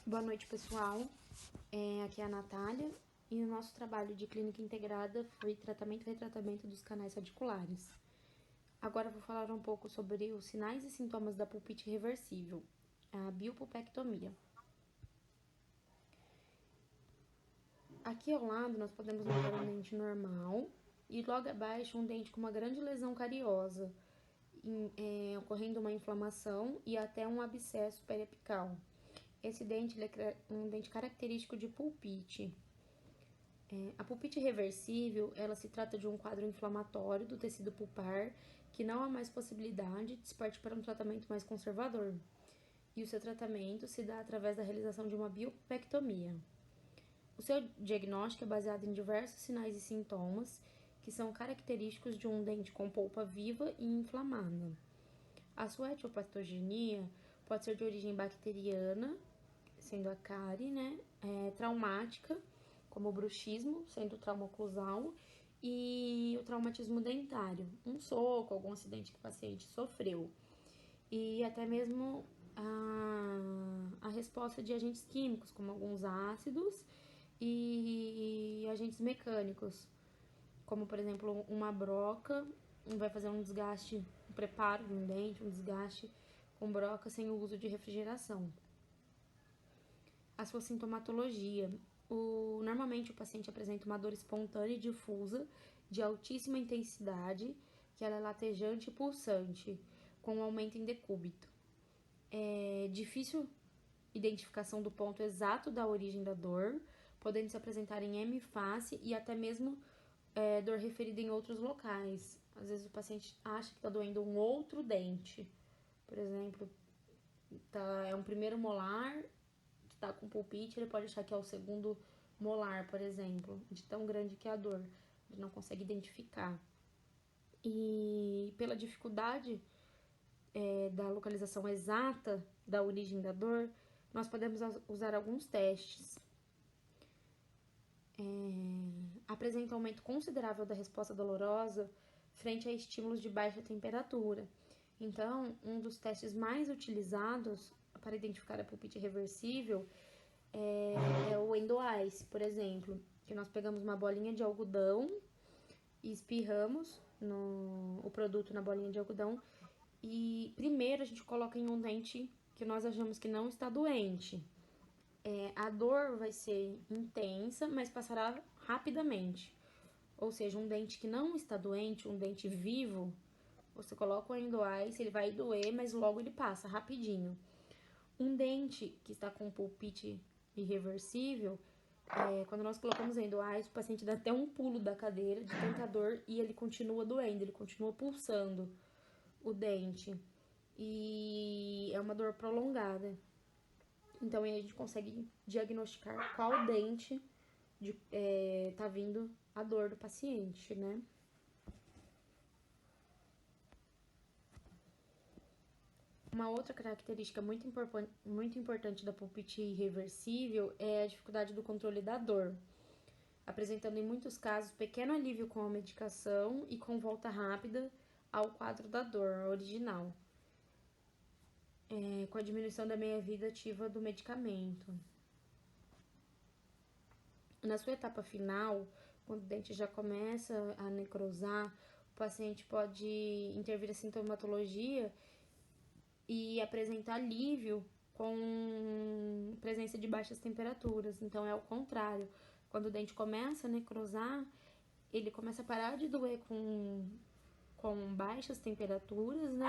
Boa noite, pessoal. Aqui é a Natália e o nosso trabalho de clínica integrada foi tratamento e retratamento dos canais radiculares. Agora eu vou falar um pouco sobre os sinais e sintomas da pulpite reversível, a biopulpectomia. Aqui ao lado nós podemos notar um dente normal e logo abaixo um dente com uma grande lesão cariosa, ocorrendo uma inflamação e até um abscesso periapical. Esse dente é um dente característico de pulpite. A pulpite reversível, ela se trata de um quadro inflamatório do tecido pulpar que não há mais possibilidade de se partir para um tratamento mais conservador. E o seu tratamento se dá através da realização de uma biopectomia. O seu diagnóstico é baseado em diversos sinais e sintomas que são característicos de um dente com polpa viva e inflamada. A sua etiopatogenia pode ser de origem bacteriana, sendo a cárie, traumática, como o bruxismo, sendo o trauma oclusal, e o traumatismo dentário, um soco, algum acidente que o paciente sofreu. E até mesmo a resposta de agentes químicos, como alguns ácidos e agentes mecânicos, como por exemplo uma broca, vai fazer um desgaste, um preparo de um dente, um desgaste com broca sem o uso de refrigeração. A sua sintomatologia. Normalmente o paciente apresenta uma dor espontânea e difusa, de altíssima intensidade, que ela é latejante e pulsante, com um aumento em decúbito. É difícil identificação do ponto exato da origem da dor, podendo se apresentar em hemiface e até mesmo dor referida em outros locais. Às vezes o paciente acha que está doendo um outro dente. Por exemplo, é um primeiro molar, tá com pulpite, ele pode achar que é o segundo molar, por exemplo, de tão grande que é a dor, ele não consegue identificar. E pela dificuldade da localização exata da origem da dor, nós podemos usar alguns testes. Apresenta um aumento considerável da resposta dolorosa frente a estímulos de baixa temperatura. Então, um dos testes mais utilizados para identificar a pulpite reversível é o endo-ice, por exemplo, que nós pegamos uma bolinha de algodão e espirramos o produto na bolinha de algodão e primeiro a gente coloca em um dente que nós achamos que não está doente. A dor vai ser intensa, mas passará rapidamente. Ou seja, um dente que não está doente, um dente vivo, você coloca o endo-ice, ele vai doer, mas logo ele passa, rapidinho. Um dente que está com pulpite irreversível, quando nós colocamos endo-ice, o paciente dá até um pulo da cadeira de tanta dor e ele continua doendo, ele continua pulsando o dente. E é uma dor prolongada. Então aí a gente consegue diagnosticar qual dente tá vindo a dor do paciente, né? Uma outra característica muito importante da pulpite irreversível é a dificuldade do controle da dor, apresentando em muitos casos pequeno alívio com a medicação e com volta rápida ao quadro da dor original, com a diminuição da meia-vida ativa do medicamento. Na sua etapa final, quando o dente já começa a necrosar, o paciente pode intervir a sintomatologia e apresentar alívio com presença de baixas temperaturas. Então, é o contrário. Quando o dente começa a necrosar, ele começa a parar de doer com baixas temperaturas, né?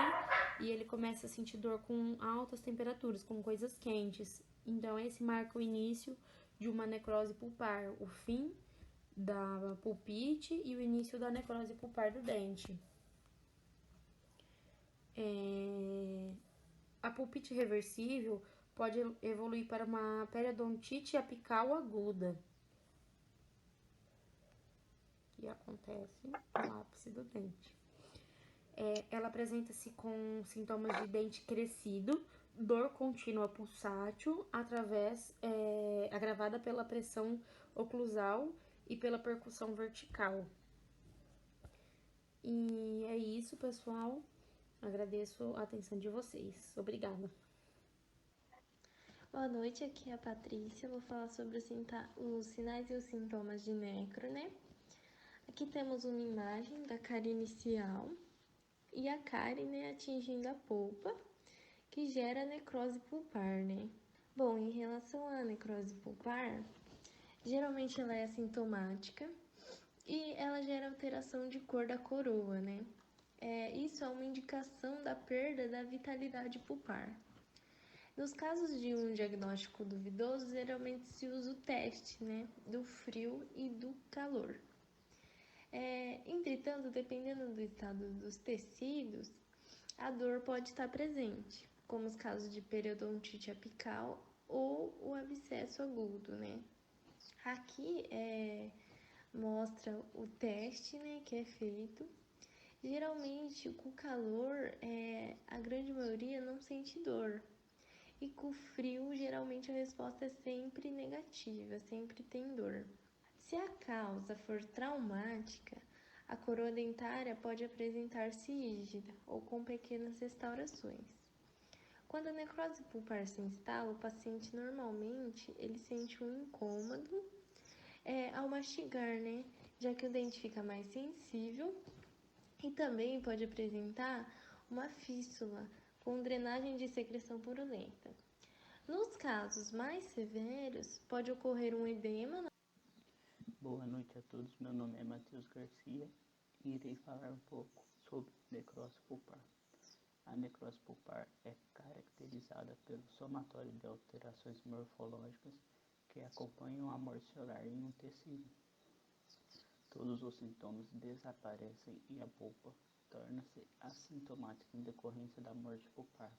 E ele começa a sentir dor com altas temperaturas, com coisas quentes. Então, esse marca o início de uma necrose pulpar, o fim da pulpite e o início da necrose pulpar do dente. A pulpite reversível pode evoluir para uma periodontite apical aguda, que acontece no ápice do dente. Ela apresenta-se com sintomas de dente crescido, dor contínua pulsátil, agravada pela pressão oclusal e pela percussão vertical. E é isso, pessoal. Agradeço a atenção de vocês. Obrigada. Boa noite, aqui é a Patrícia. Vou falar sobre os sinais e os sintomas de necro, né? Aqui temos uma imagem da cárie inicial e a cárie, né, atingindo a polpa, que gera necrose pulpar, né? Bom, em relação à necrose pulpar, geralmente ela é assintomática e ela gera alteração de cor da coroa, né? Isso é uma indicação da perda da vitalidade pulpar. Nos casos de um diagnóstico duvidoso, geralmente se usa o teste, né, do frio e do calor. Entretanto, dependendo do estado dos tecidos, a dor pode estar presente, como os casos de periodontite apical ou o abscesso agudo, né? Aqui mostra o teste, né, que é feito. Geralmente, com o calor, a grande maioria não sente dor. E com frio, geralmente a resposta é sempre negativa, sempre tem dor. Se a causa for traumática, a coroa dentária pode apresentar-se rígida ou com pequenas restaurações. Quando a necrose pulpar se instala, o paciente normalmente ele sente um incômodo ao mastigar, né? Já que o dente fica mais sensível e também pode apresentar uma fístula com drenagem de secreção purulenta. Nos casos mais severos, pode ocorrer um edema. Boa noite a todos, meu nome é Matheus Garcia e irei falar um pouco sobre necrose pulpar. A necrose pulpar é caracterizada pelo somatório de alterações morfológicas que acompanham a morte celular em um tecido. Todos os sintomas desaparecem e a polpa torna-se assintomática em decorrência da morte pulpar,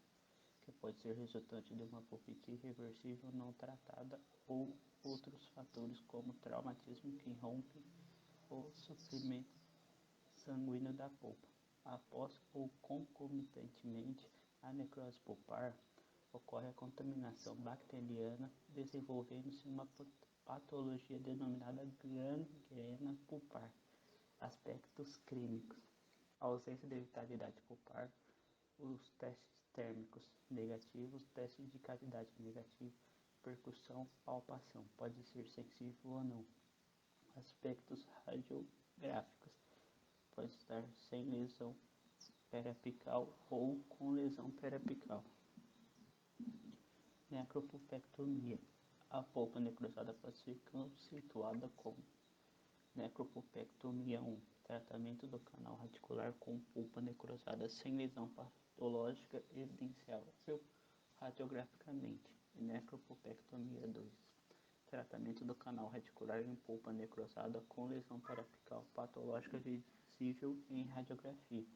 que pode ser resultante de uma pulpite irreversível não tratada ou outros fatores como traumatismo que rompe o suprimento sanguíneo da polpa. Após ou concomitantemente à necrose pulpar, ocorre a contaminação bacteriana, desenvolvendo-se uma patologia denominada gangrena pulpar. Aspectos clínicos: a ausência de vitalidade pulpar, os testes térmicos negativos, testes de cavidade negativo, percussão, palpação, pode ser sensível ou não. Aspectos radiográficos: pode estar sem lesão periapical ou com lesão periapical. Necropulpectomia: a polpa necrosada pode ser conceituada como necropulpectomia 1, tratamento do canal radicular com polpa necrosada sem lesão patológica evidenciável radiograficamente. Necropulpectomia 2, tratamento do canal radicular em polpa necrosada com lesão periapical patológica visível em radiografia.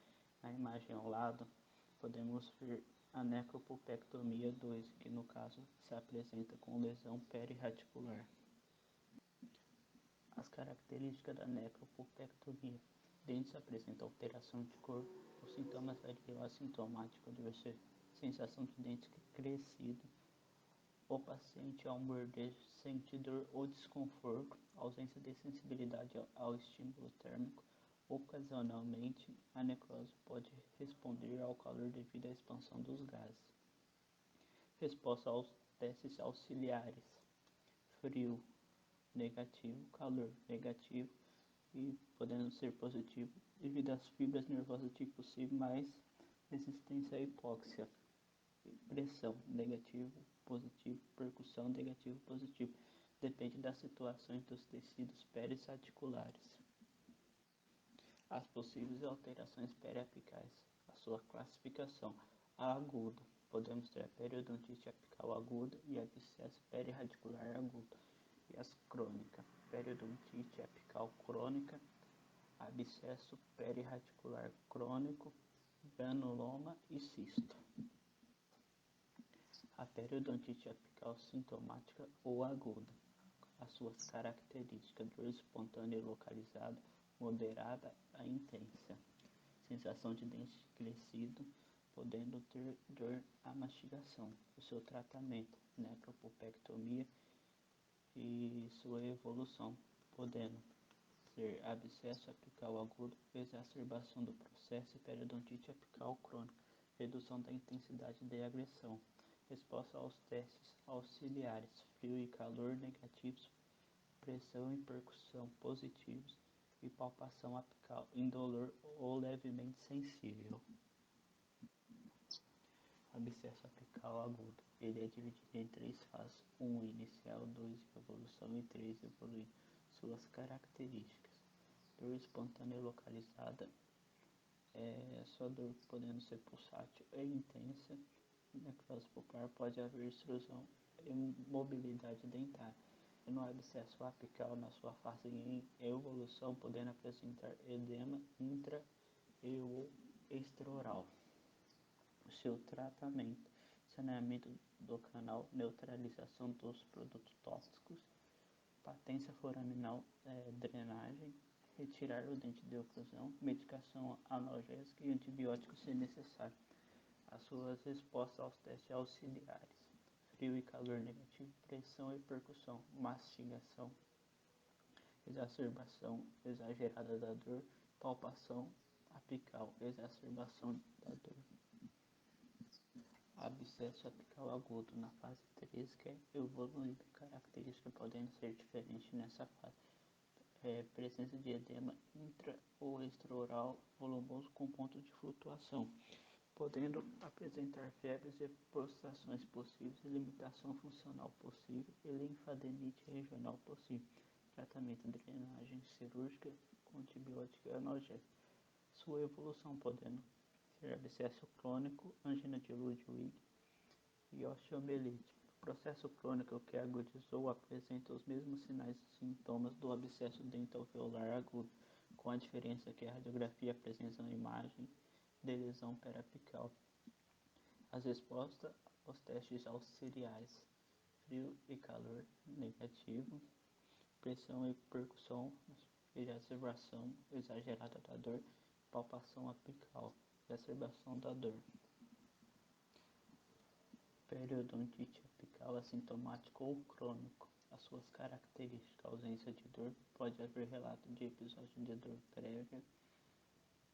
Na imagem ao lado, podemos ver a necropulpectomia 2, que no caso se apresenta com lesão perirradicular. As características da necropulpectomia: dentes apresentam alteração de cor, os sintomas variam assintomático deve ser sensação de dente crescido, o paciente ao morder sente dor ou desconforto, ausência de sensibilidade ao estímulo térmico. Ocasionalmente, a necrose pode responder ao calor devido à expansão dos gases. Resposta aos testes auxiliares: frio negativo, calor negativo e podendo ser positivo devido às fibras nervosas tipo C mais resistência à hipóxia. Pressão negativo, positivo, percussão negativo, positivo. Depende das situações dos tecidos perisarticulares. As possíveis alterações periapicais, a sua classificação: a aguda, podemos ter a periodontite apical aguda e abscesso perirradicular agudo. E as crônicas: periodontite apical crônica, abscesso perirradicular crônico, granuloma e cisto. A periodontite apical sintomática ou aguda. As suas características: dor espontânea e localizada, moderada a intensa. Sensação de dente crescido, podendo ter dor à mastigação. O seu tratamento: necropulpectomia e sua evolução, podendo ser abscesso apical agudo, exacerbação do processo e periodontite apical crônica, redução da intensidade de agressão. Resposta aos testes auxiliares: frio e calor negativos, pressão e percussão positivos e palpação apical indolor ou levemente sensível. Abscesso apical agudo. Ele é dividido em 3 fases: 1 inicial, 2 evolução e 3 evoluindo. Suas características: dor espontânea localizada, sua dor podendo ser pulsátil e intensa. Necrose pulpar, pode haver extrusão e mobilidade dentária. E no abscesso apical, na sua fase em evolução, podendo apresentar edema intra e ou extraoral. O seu tratamento: saneamento do canal, neutralização dos produtos tóxicos, patência foraminal, drenagem, retirar o dente de oclusão, medicação analgésica e antibióticos se necessário. As suas respostas aos testes auxiliares: frio e calor negativo, pressão e percussão, mastigação, exacerbação exagerada da dor, palpação apical, exacerbação da dor. Abscesso apical agudo na fase 3, que é evoluindo. Características podem ser diferentes nessa fase: presença de edema intra ou extraoral volumoso com ponto de flutuação, podendo apresentar febres e prostrações possíveis, limitação funcional possível e linfadenite regional possível. Tratamento: drenagem cirúrgica com antibiótico e analgésico. Sua evolução podendo ser abscesso crônico, angina de Ludwig e osteomielite. O processo crônico que agudizou apresenta os mesmos sinais e sintomas do abscesso dental-alveolar agudo, com a diferença que a radiografia apresenta uma imagem de lesão periapical. As respostas aos testes auxiliares: frio e calor negativo, pressão e percussão, exacerbação exagerada da dor, palpação apical, exacerbação da dor. Periodontite apical assintomático ou crônico. As suas características: ausência de dor, pode haver relato de episódio de dor prévia,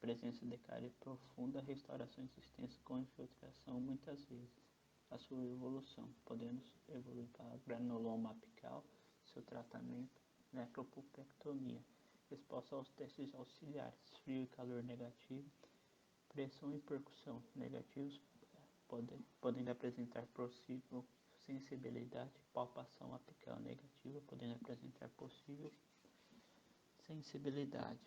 presença de cárie profunda, restaurações extensas com infiltração muitas vezes. A sua evolução: podendo evoluir para granuloma apical. Seu tratamento: necropulpectomia. Resposta aos testes auxiliares: frio e calor negativo, pressão e percussão negativos, podendo apresentar possível sensibilidade, palpação apical negativa, podendo apresentar possível sensibilidade.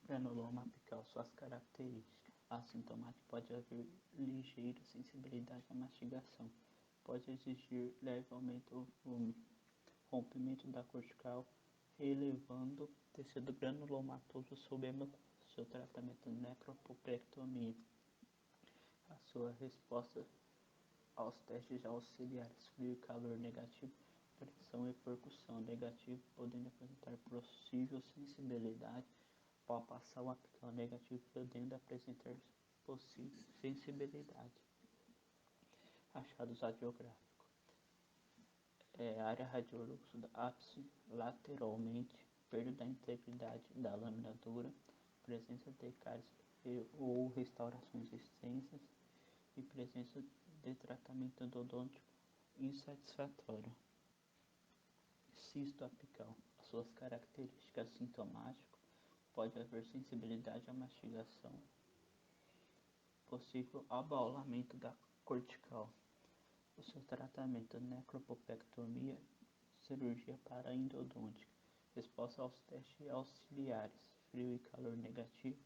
Granuloma apical, suas características: assintomático, pode haver ligeira sensibilidade à mastigação, pode exigir leve aumento do volume, rompimento da cortical, elevando tecido granulomatoso sob a mucosa. Seu tratamento: necropulpectomia. A sua resposta aos testes auxiliares: frio e calor negativo, pressão e percussão negativo, podendo apresentar possível sensibilidade, palpação apical negativo, podendo apresentar possível sensibilidade. Achados radiográficos: área radiolux do ápice lateralmente, perda da integridade da lâmina dura, presença de cáries ou restaurações extensas e presença de tratamento endodôntico insatisfatório. Cisto apical. As suas características: sintomático, pode haver sensibilidade à mastigação, possível abaulamento da cortical. O seu tratamento: necropulpectomia, cirurgia paraendodôntica. Resposta aos testes auxiliares: frio e calor negativo,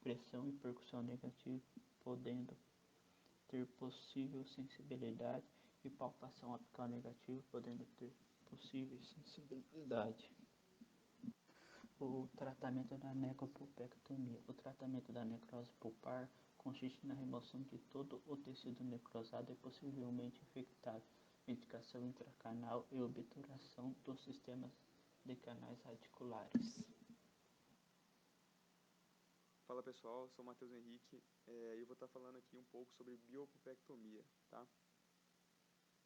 pressão e percussão negativa, podendo ter possível sensibilidade, e palpação apical negativa, podendo ter possível sensibilidade. O tratamento da necropulpectomia. O tratamento da necrose pulpar consiste na remoção de todo o tecido necrosado e possivelmente infectado, medicação intracanal e obturação dos sistemas de canais radiculares. Fala pessoal, sou o Matheus Henrique e eu vou estar falando aqui um pouco sobre biopulpectomia, tá?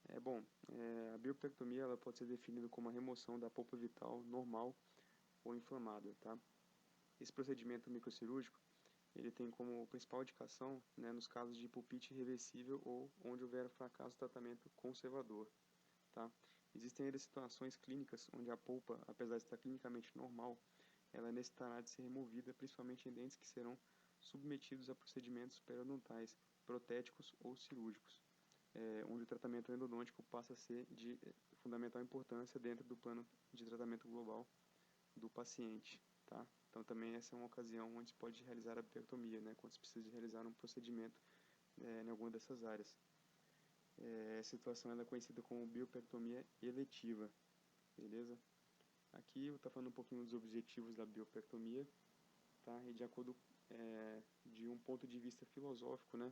A biopulpectomia ela pode ser definida como a remoção da polpa vital normal ou inflamada, tá? Esse procedimento microcirúrgico ele tem como principal indicação, né, nos casos de pulpite irreversível ou onde houver fracasso do tratamento conservador, tá? Existem ainda situações clínicas onde a polpa, apesar de estar clinicamente normal, ela necessitará de ser removida, principalmente em dentes que serão submetidos a procedimentos periodontais, protéticos ou cirúrgicos, onde o tratamento endodôntico passa a ser de fundamental importância dentro do plano de tratamento global do paciente, tá? Então também essa é uma ocasião onde se pode realizar a biopectomia, né, quando se precisa realizar um procedimento em alguma dessas áreas. Essa situação ela é conhecida como biopectomia eletiva, beleza? Aqui eu vou estar falando um pouquinho dos objetivos da biopectomia, tá? E de acordo de um ponto de vista filosófico, né,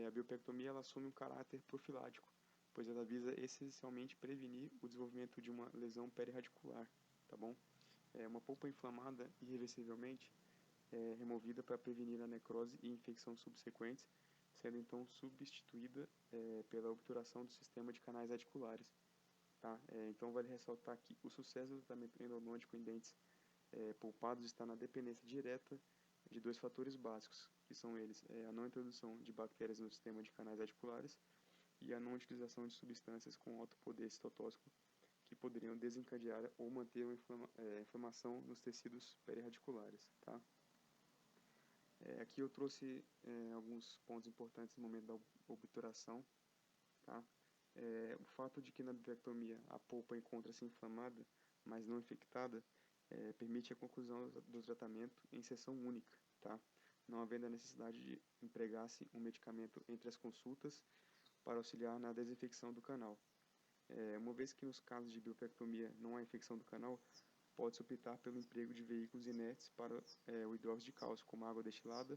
a biopectomia ela assume um caráter profilático, pois ela visa essencialmente prevenir o desenvolvimento de uma lesão perirradicular, tá bom? Uma polpa inflamada irreversivelmente é removida para prevenir a necrose e infecção subsequentes, sendo então substituída pela obturação do sistema de canais radiculares, tá? Então vale ressaltar que o sucesso do tratamento endodôntico em dentes pulpados está na dependência direta de dois fatores básicos, que são eles a não introdução de bactérias no sistema de canais radiculares e a não utilização de substâncias com alto poder citotóxico que poderiam desencadear ou manter uma inflamação nos tecidos perirradiculares, tá? Aqui eu trouxe alguns pontos importantes no momento da obturação, tá? O fato de que na biopectomia a polpa encontra-se inflamada, mas não infectada, permite a conclusão do tratamento em sessão única, tá? Não havendo a necessidade de empregar-se um medicamento entre as consultas para auxiliar na desinfecção do canal. Uma vez que nos casos de biopectomia não há infecção do canal, pode-se optar pelo emprego de veículos inertes para o hidróxido de cálcio, como a água destilada,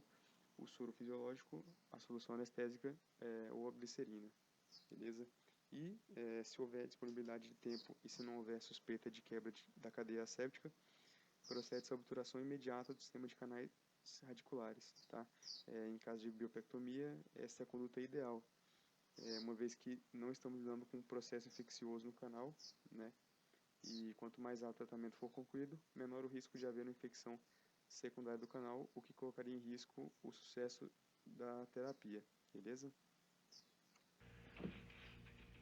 o soro fisiológico, a solução anestésica ou a glicerina, beleza? E se houver disponibilidade de tempo e se não houver suspeita de quebra da cadeia asséptica, procede-se a obturação imediata do sistema de canais radiculares, tá? Em caso de biopectomia, essa é a conduta ideal, uma vez que não estamos lidando com um processo infeccioso no canal, né? E quanto mais alto o tratamento for concluído, menor o risco de haver uma infecção secundária do canal, o que colocaria em risco o sucesso da terapia, beleza?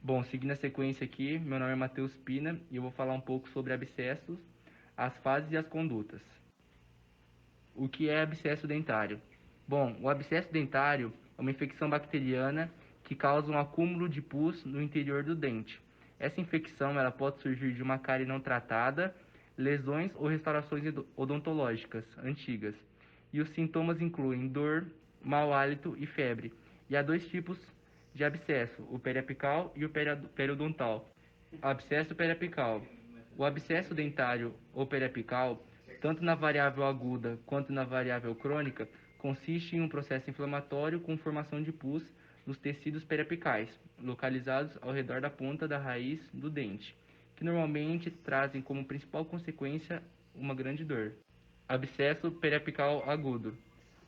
Bom, seguindo a sequência aqui, meu nome é Matheus Pina e eu vou falar um pouco sobre abscessos, as fases e as condutas. O que é abscesso dentário? Bom, o abscesso dentário é uma infecção bacteriana que causa um acúmulo de pus no interior do dente. Essa infecção ela pode surgir de uma cárie não tratada, lesões ou restaurações odontológicas antigas. E os sintomas incluem dor, mau hálito e febre. E há dois tipos de abscesso, o periapical e o periodontal. Abscesso periapical. O abscesso dentário ou periapical, tanto na variável aguda quanto na variável crônica, consiste em um processo inflamatório com formação de pus nos tecidos periapicais, localizados ao redor da ponta da raiz do dente, que normalmente trazem como principal consequência uma grande dor. Abscesso periapical agudo.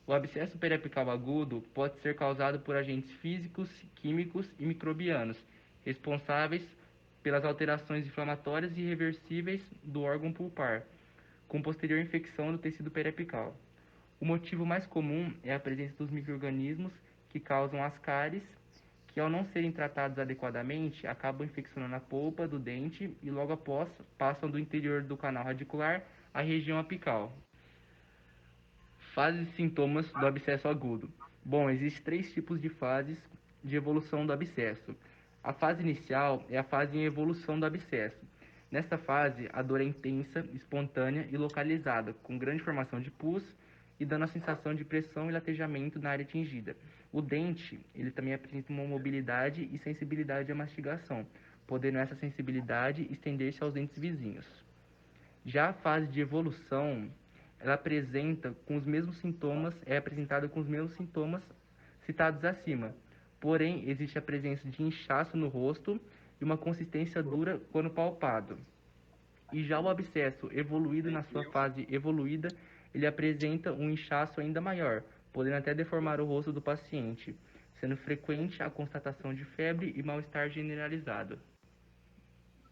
O abscesso periapical agudo pode ser causado por agentes físicos, químicos e microbianos, responsáveis pelas alterações inflamatórias irreversíveis do órgão pulpar, com posterior infecção do tecido periapical. O motivo mais comum é a presença dos micro-organismos que causam as cáries, que ao não serem tratados adequadamente, acabam infeccionando a polpa do dente e logo após passam do interior do canal radicular à região apical. Fases e sintomas do abscesso agudo. Bom, existem 3 tipos de fases de evolução do abscesso. A fase inicial é a fase em evolução do abscesso. Nesta fase, a dor é intensa, espontânea e localizada, com grande formação de pus e dando a sensação de pressão e latejamento na área atingida. O dente, ele também apresenta uma mobilidade e sensibilidade à mastigação, podendo essa sensibilidade estender-se aos dentes vizinhos. Já a fase de evolução, ela é apresentada com os mesmos sintomas citados acima. Porém, existe a presença de inchaço no rosto e uma consistência dura quando palpado. E já o abscesso evoluído, na sua fase evoluída, ele apresenta um inchaço ainda maior, podendo até deformar o rosto do paciente, sendo frequente a constatação de febre e mal-estar generalizado.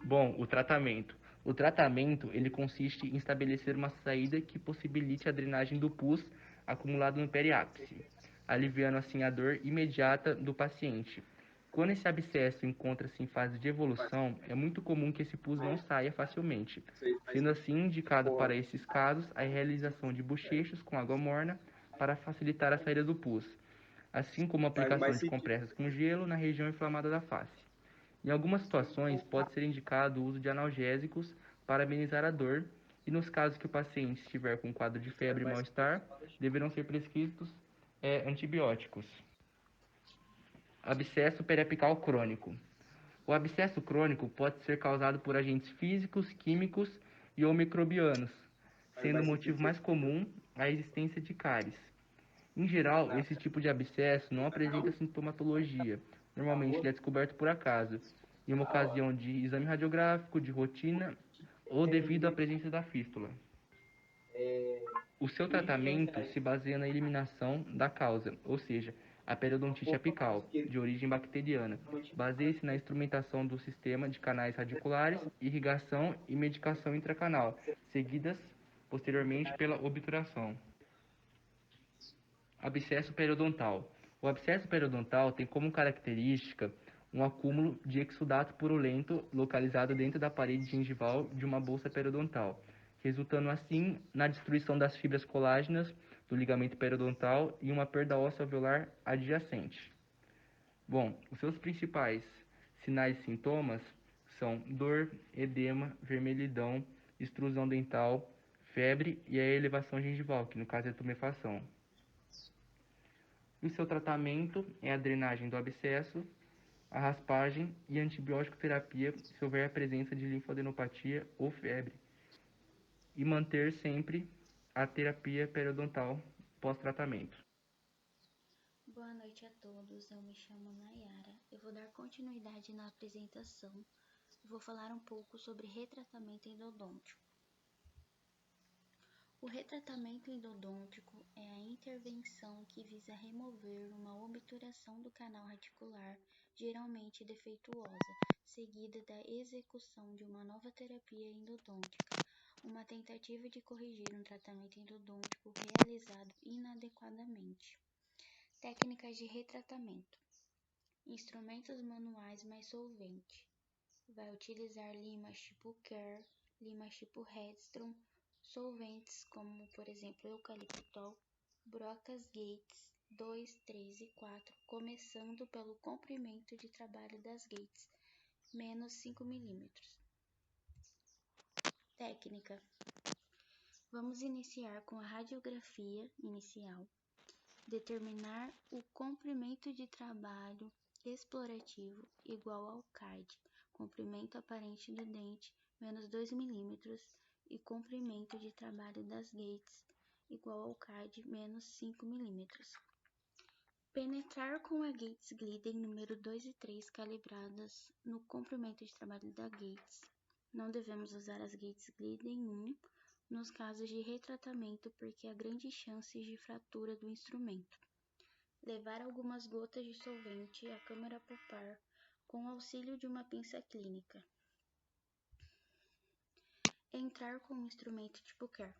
Bom, o tratamento. O tratamento ele consiste em estabelecer uma saída que possibilite a drenagem do pus acumulado no periápice, aliviando assim a dor imediata do paciente. Quando esse abscesso encontra-se em fase de evolução, é muito comum que esse pus não saia facilmente, sendo assim indicado para esses casos a realização de bochechos com água morna para facilitar a saída do pus, assim como a aplicação de compressas com gelo na região inflamada da face. Em algumas situações, pode ser indicado o uso de analgésicos para amenizar a dor, e nos casos que o paciente estiver com quadro de febre e mal-estar, deverão ser prescritos antibióticos. Abscesso periapical crônico. O abscesso crônico pode ser causado por agentes físicos, químicos e ou microbianos, sendo o motivo mais comum a existência de cáries. Em geral, esse tipo de abscesso não apresenta sintomatologia. Normalmente ele é descoberto por acaso, em uma ocasião de exame radiográfico, de rotina ou devido à presença da fístula. O seu tratamento se baseia na eliminação da causa, ou seja, a periodontite apical, de origem bacteriana. Baseia-se na instrumentação do sistema de canais radiculares, irrigação e medicação intracanal, seguidas posteriormente pela obturação. Abscesso periodontal. O abscesso periodontal tem como característica um acúmulo de exudato purulento localizado dentro da parede gengival de uma bolsa periodontal, resultando assim na destruição das fibras colágenas do ligamento periodontal e uma perda óssea alveolar adjacente. Bom, os seus principais sinais e sintomas são dor, edema, vermelhidão, extrusão dental, febre e a elevação gengival, que no caso é a tumefação. E o seu tratamento é a drenagem do abscesso, a raspagem e a antibiótico terapia se houver a presença de linfadenopatia ou febre. E manter sempre a terapia periodontal pós-tratamento. Boa noite a todos, eu me chamo Nayara. Eu vou dar continuidade na apresentação e vou falar um pouco sobre retratamento endodôntico. O retratamento endodôntico é a intervenção que visa remover uma obturação do canal radicular, geralmente defeituosa, seguida da execução de uma nova terapia endodôntica, uma tentativa de corrigir um tratamento endodôntico realizado inadequadamente. Técnicas de retratamento. Instrumentos manuais mais solvente. Vai utilizar limas tipo Kerr, limas tipo Redstone, solventes como, por exemplo, eucaliptol, brocas Gates 2, 3 e 4, começando pelo comprimento de trabalho das Gates, menos 5 mm. Técnica. Vamos iniciar com a radiografia inicial, determinar o comprimento de trabalho explorativo igual ao CAD, comprimento aparente do dente, menos 2 mm, e comprimento de trabalho das Gates igual ao CAD menos 5 mm. Penetrar com a Gates Glidden número 2 e 3 calibradas no comprimento de trabalho da Gates. Não devemos usar as Gates Glidden 1 nos casos de retratamento porque há grandes chances de fratura do instrumento. Levar algumas gotas de solvente à câmara pulpar com auxílio de uma pinça clínica. Entrar com um instrumento tipo Kerr,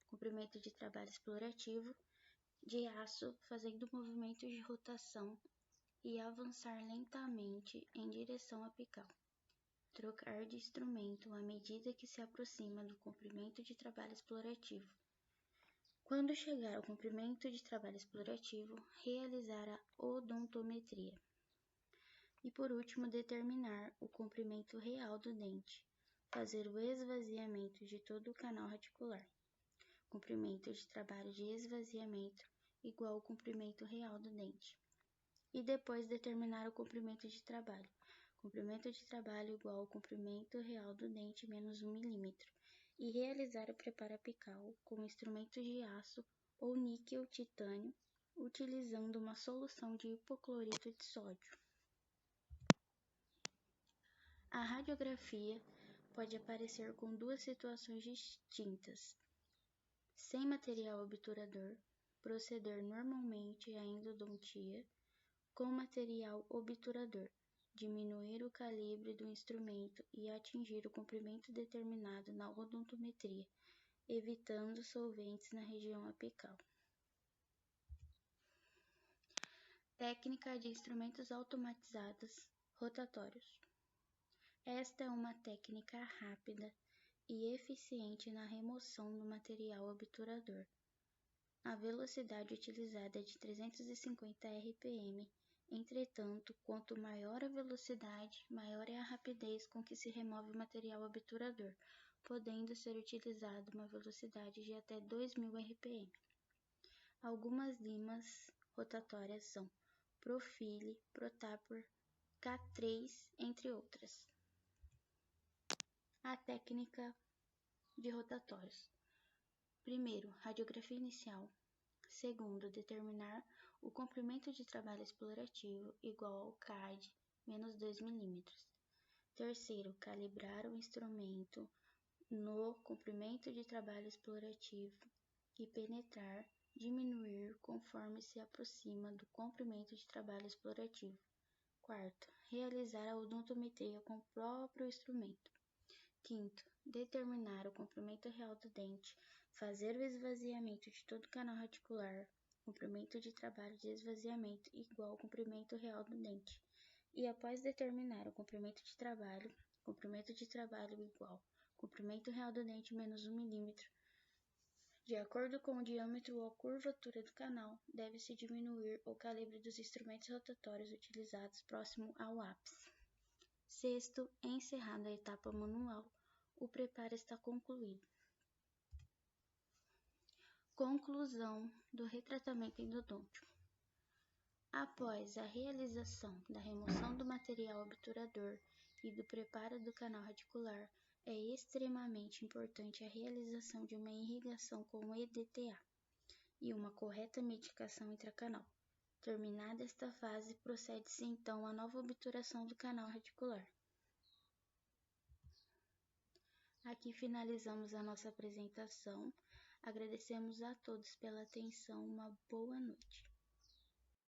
comprimento de trabalho explorativo, de aço, fazendo movimentos de rotação e avançar lentamente em direção apical. Trocar de instrumento à medida que se aproxima do comprimento de trabalho explorativo. Quando chegar ao comprimento de trabalho explorativo, realizar a odontometria. E por último, determinar o comprimento real do dente. Fazer o esvaziamento de todo o canal radicular. Comprimento de trabalho de esvaziamento igual ao comprimento real do dente. E depois determinar o comprimento de trabalho. Comprimento de trabalho igual ao comprimento real do dente menos 1 mm. E realizar o preparo apical com instrumentos de aço ou níquel-titânio, utilizando uma solução de hipoclorito de sódio. A radiografia pode aparecer com duas situações distintas. Sem material obturador, proceder normalmente à endodontia. Com material obturador, diminuir o calibre do instrumento e atingir o comprimento determinado na odontometria, evitando solventes na região apical. Técnica de instrumentos automatizados rotatórios. Esta é uma técnica rápida e eficiente na remoção do material obturador. A velocidade utilizada é de 350 RPM. Entretanto, quanto maior a velocidade, maior é a rapidez com que se remove o material obturador, podendo ser utilizada uma velocidade de até 2000 RPM. Algumas limas rotatórias são Profile, Protapor, K3, entre outras. A técnica de rotatórios. Primeiro, radiografia inicial. Segundo, determinar o comprimento de trabalho explorativo igual ao CAD, menos 2 mm. Terceiro, calibrar o instrumento no comprimento de trabalho explorativo e penetrar, diminuir conforme se aproxima do comprimento de trabalho explorativo. Quarto, realizar a odontometria com o próprio instrumento. Quinto, determinar o comprimento real do dente, fazer o esvaziamento de todo o canal radicular, comprimento de trabalho de esvaziamento igual ao comprimento real do dente, e após determinar o comprimento de trabalho igual, comprimento real do dente menos 1 mm, de acordo com o diâmetro ou curvatura do canal, deve-se diminuir o calibre dos instrumentos rotatórios utilizados próximo ao ápice. Sexto, encerrada a etapa manual, o preparo está concluído. Conclusão do retratamento endodôntico. Após a realização da remoção do material obturador e do preparo do canal radicular, é extremamente importante a realização de uma irrigação com EDTA e uma correta medicação intracanal. Terminada esta fase, procede-se então à nova obturação do canal radicular. Aqui finalizamos a nossa apresentação. Agradecemos a todos pela atenção. Uma boa noite.